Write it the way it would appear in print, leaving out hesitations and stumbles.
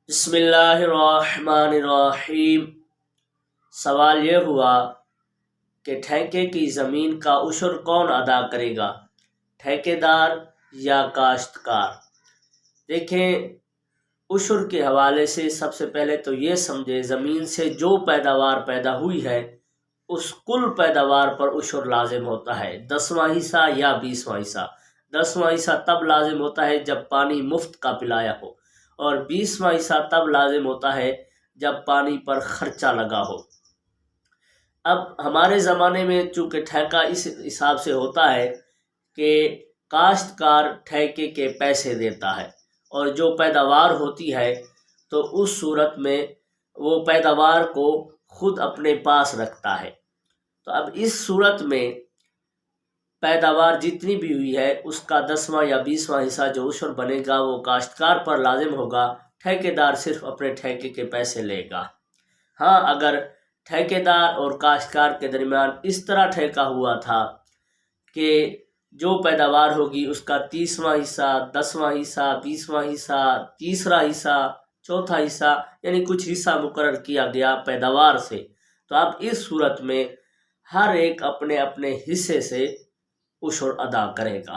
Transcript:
بسم اللہ الرحمن الرحیم۔ سوال یہ ہوا کہ ٹھیکے کی زمین کا عشر کون ادا کرے گا، ٹھیکیدار یا کاشتکار؟ دیکھیں، عشر کے حوالے سے سب سے پہلے تو یہ سمجھے زمین سے جو پیداوار پیدا ہوئی ہے اس کل پیداوار پر عشر لازم ہوتا ہے، 10واں حصہ یا 20واں حصہ۔ 10واں حصہ تب لازم ہوتا ہے جب پانی مفت کا پلایا ہو، اور 20واں حصہ تب لازم ہوتا ہے جب پانی پر خرچہ لگا ہو۔ اب ہمارے زمانے میں چونکہ ٹھیکہ اس حساب سے ہوتا ہے کہ کاشتکار ٹھیکے کے پیسے دیتا ہے، اور جو پیداوار ہوتی ہے تو اس صورت میں وہ پیداوار کو خود اپنے پاس رکھتا ہے۔ تو اب اس صورت میں پیداوار جتنی بھی ہوئی ہے اس کا 10واں یا 20واں حصہ جو عشر بنے گا وہ کاشتکار پر لازم ہوگا، ٹھیکیدار صرف اپنے ٹھیکے کے پیسے لے گا۔ ہاں، اگر ٹھیکیدار اور کاشتکار کے درمیان اس طرح ٹھیکہ ہوا تھا کہ جو پیداوار ہوگی اس کا 30واں حصہ، 10واں حصہ، 20واں حصہ، تیسرا حصہ، چوتھا حصہ، یعنی کچھ حصہ مقرر کیا گیا پیداوار سے، تو اب اس صورت میں ہر ایک اپنے اپنے حصے سے عشر ادا کرے گا۔